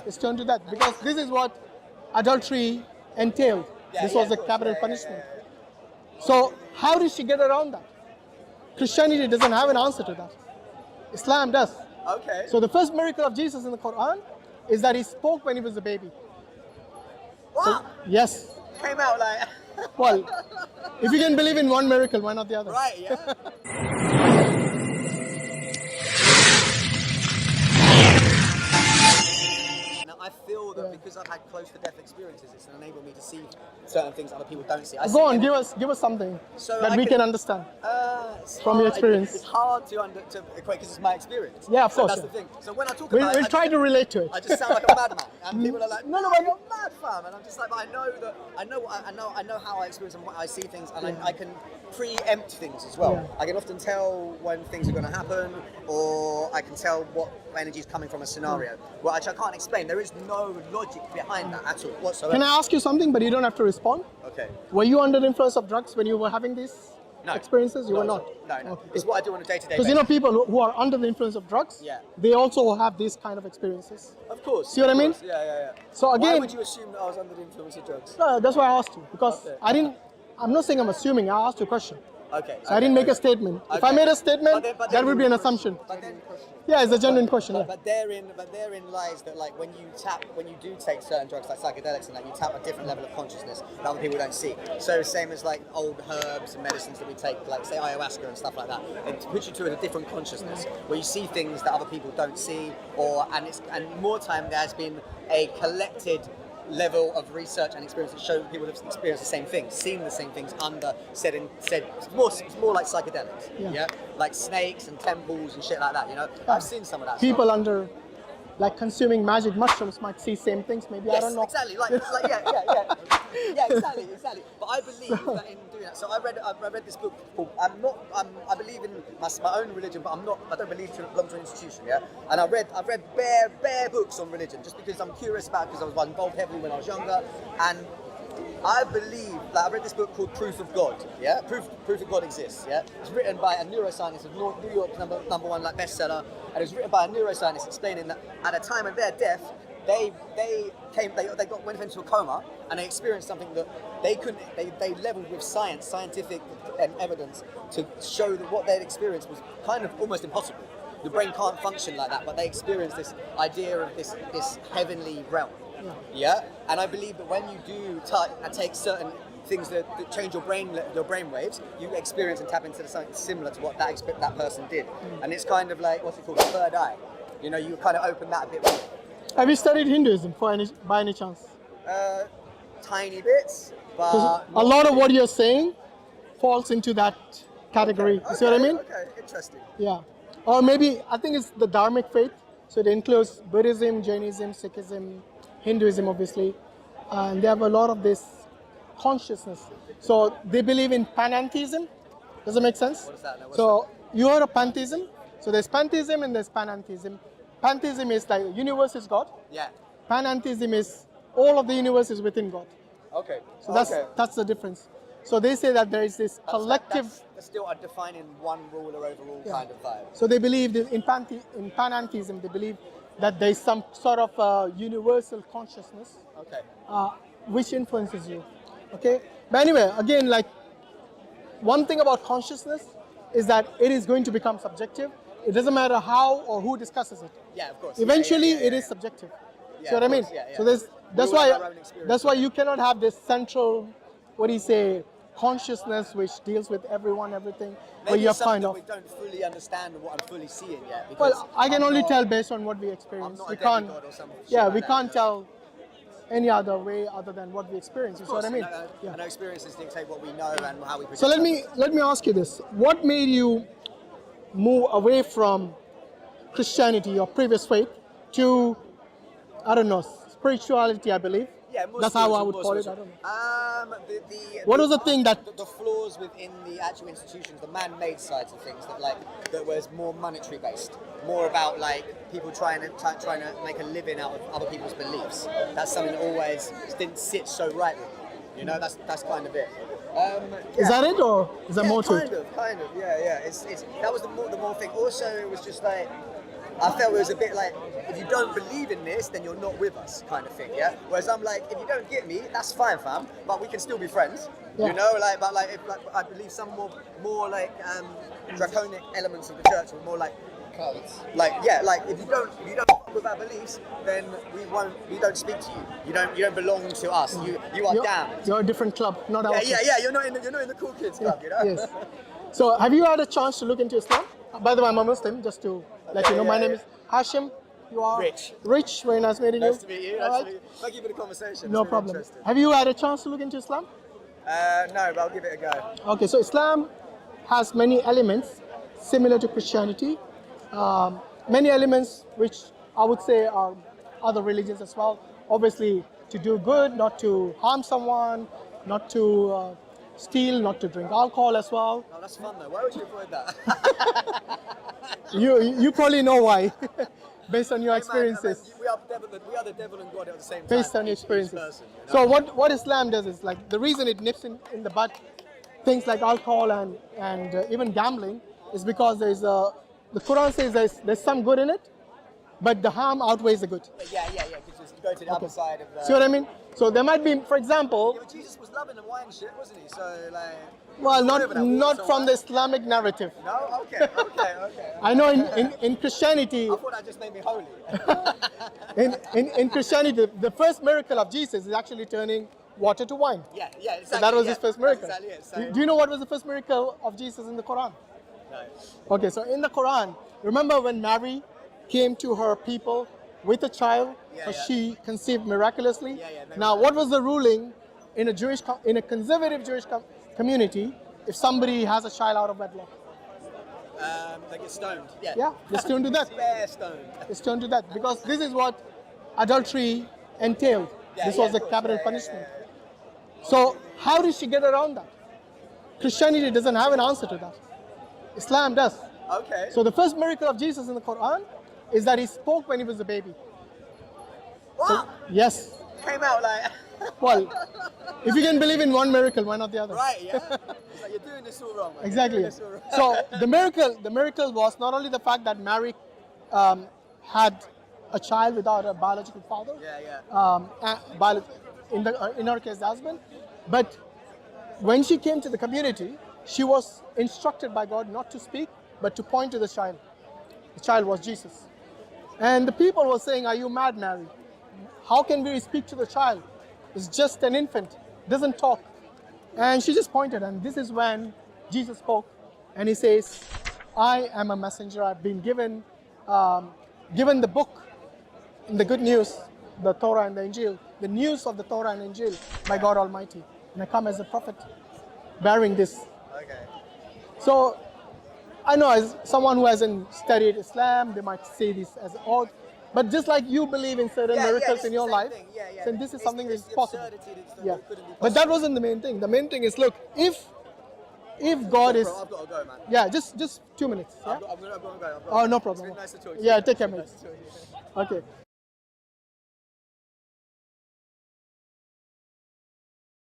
is stoned to death, because this is what adultery entailed. This was a capital punishment. So how did she get around that? Christianity doesn't have an answer to that. Islam does. Okay. So the first miracle of Jesus in the Quran is that he spoke when he was a baby. What? So, yes. Came out like... Well, if you can believe in one miracle, why not the other? Right, yeah. I feel that because I've had close to death experiences, it's enabled me to see certain things other people don't see. Go on, give us something that we can understand from your experience. It's hard to equate because it's my experience. Yeah, of course. That's the thing. So when I talk about we'll try to relate to it. I just sound like a madman, and people are like, "No, you're mad, fam." And I'm just like, "But I know how I experience and what I see things, and I can preempt things as well. Yeah. I can often tell when things are going to happen, or I can tell what energy is coming from a scenario, which I can't explain. There is no logic behind that at all whatsoever. Can I ask you something, but you don't have to respond? Okay. Were you under the influence of drugs when you were having these experiences? You were not? No. Okay. It's what I do on a day-to-day basis. Because people who are under the influence of drugs, they also have these kind of experiences. Of course. See what I mean? Yeah. So again, why would you assume that I was under the influence of drugs? No, that's why I asked you, because I'm not saying I'm assuming, I asked you a question. Okay. So I didn't make a statement. If I made a statement, that would be an assumption. Yeah, it's a genuine question. But therein lies that, like, when you do take certain drugs like psychedelics and that, you tap a different level of consciousness that other people don't see. So same as like old herbs and medicines that we take, like say ayahuasca and stuff like that, it puts you to a different consciousness where you see things that other people don't see, and more time there has been a collected level of research and experience that show people have experienced the same things, seen the same things under said it's more like psychedelics, like snakes and temples and shit like that. I've seen some of that. People stuff. under like consuming magic mushrooms might see same things. Maybe I don't know. Exactly. Exactly. But I believe that in doing that. So I read this book called I believe in my own religion, but I don't believe to belong to an institution. Yeah. And I've read bare books on religion just because I'm curious about it, because I was involved heavily when I was younger, and I believe that I read this book called Proof of God. Yeah, Proof of God exists. Yeah, it's written by a neuroscientist of New York's number one like bestseller, and it was written by a neuroscientist explaining that at the time of their death, they went into a coma and they experienced something that they leveled with scientific evidence to show that what they'd experienced was kind of almost impossible. The brain can't function like that, but they experienced this idea of this heavenly realm. Yeah, and I believe that when you do take certain things that change your brain waves, you experience and tap into something similar to what that person did, and it's kind of like what's it called, the third eye. You kind of open that a bit more. Have you studied Hinduism by any chance? Tiny bits, but a lot of what you're saying falls into that category. You see what I mean? Okay, interesting. Yeah, or maybe I think it's the Dharmic faith, so it includes Buddhism, Jainism, Sikhism, Hinduism, obviously, and they have a lot of this consciousness. So they believe in panentheism. Does it make sense? What is that? So you heard of pantheism? So there's pantheism and there's panentheism. Pantheism is like the universe is God. Yeah. Panentheism is all of the universe is within God. Okay. So that's the difference. So they say that there is this collective. That's still a defining one ruler overall kind of vibe. So they believe that in panentheism, they believe that there is some sort of universal consciousness, which influences you. Okay, but anyway, again, like one thing about consciousness is that it is going to become subjective. It doesn't matter how or who discusses it. Yeah, of course. Eventually, it is subjective. See what I mean? So that's why you cannot have this central, consciousness which deals with everyone, everything. Maybe you have kind of. We don't fully understand what I'm fully seeing yet. Well, I can only tell based on what we experience. We can't. We can't tell any other way other than what we experience. You see what I mean? No experiences dictate what we know and how we. So let me ask you this: what made you move away from Christianity, your previous faith, to spirituality? I believe. Yeah, that's how I would call it. I don't know. What was the thing that the flaws within the actual institutions, the man-made sides of things that was more monetary based, more about like people trying to make a living out of other people's beliefs. That's something that always didn't sit so right with me. That's kind of it. Is that it, or is there more to it? Kind of, yeah. It's that was the more thing. Also, it was just like I felt it was a bit like, if you don't believe in this, then you're not with us, kind of thing, yeah? Whereas I'm like, if you don't get me, that's fine, fam, but we can still be friends, Yeah. you know? Like, but like, if, like, I believe some more like draconic elements of the church were more like, like, yeah, like if you don't fuck with our beliefs, then we don't speak to you. You don't belong to us. You are damned. You're a different club, not our club. Yeah. You're not in the cool kids club, you know? Yes. So, have you had a chance to look into Islam? By the way, I'm a Muslim, just to let you know. My name is Hashim. You are Rich. Rich. Very nice meeting you. Nice to meet you. All Nice to right. meet you. Thank you for the conversation. No It's really problem. interesting. Have you had a chance to look into Islam? No, but I'll give it a go. Okay, so Islam has many elements similar to Christianity. Many elements which I would say are other religions as well. Obviously, to do good, not to harm someone, not to steal, not to drink alcohol as well. Oh, that's fun though. Why would you avoid that? You probably know why, based on your Hey, man, experiences. we are the devil and God at the same time. Based on each experiences. person, you know? So what Islam does is, like, the reason it nips in the bud things like alcohol and even gambling is because the Quran says there's some good in it, but the harm outweighs the good. Yeah. Because you go to the other side of the. See what I mean? So there might be, for example, Yeah, but Jesus was loving the wine shit, wasn't he? So like. well, whatever that was, not so from why- the Islamic narrative. No. Okay. I know in Christianity, I thought that just made me holy. in Christianity, the first miracle of Jesus is actually turning water to wine. Yeah. Exactly. So that was his first miracle. That's exactly it. So, Do you know what was the first miracle of Jesus in the Quran? No. Okay, so in the Quran, remember when Mary came to her people with a child, Yeah. she conceived miraculously. Yeah, Now, what was the ruling in a conservative Jewish community if somebody has a child out of wedlock? They get stoned. Yeah. Yeah, they're stoned to death. Bare stoned. They're stoned to death because this is what adultery entailed. This was of the course. capital Yeah. punishment. So how did she get around that? Christianity doesn't have an answer to that. Islam does. Okay. So the first miracle of Jesus in the Quran is that he spoke when he was a baby. What? Yes. Came out like. Well, if you can believe in one miracle, why not the other? Right, yeah. It's like, you're doing this all wrong, man. Exactly. You're doing this all wrong. So the miracle was not only the fact that Mary had a child without a biological father. Yeah. In her case, the husband. But when she came to the community, she was instructed by God not to speak, but to point to the child. The child was Jesus. And the people were saying, "Are you mad, Mary? How can we speak to the child? It's just an infant, doesn't talk." And she just pointed, and this is when Jesus spoke, and he says, "I am a messenger. I've been given the book, the good news, the Torah and the Injil, the news of the Torah and Injil by God Almighty. And I come as a prophet bearing this." Okay. So I know as someone who hasn't studied Islam, they might say this as odd, but just like you believe in certain miracles this in is your the same life, thing. Yeah. then this is something It's that's the possible. absurdity that's Yeah. couldn't be But that possible. wasn't the main thing. The main thing is, look, if God is, Bro, I've got to go, man. yeah, just 2 minutes. Yeah? I'm gonna go. Oh, no problem. It's been nice to talk to you. Yeah, take care, It's been mate. nice to talk to you. Okay.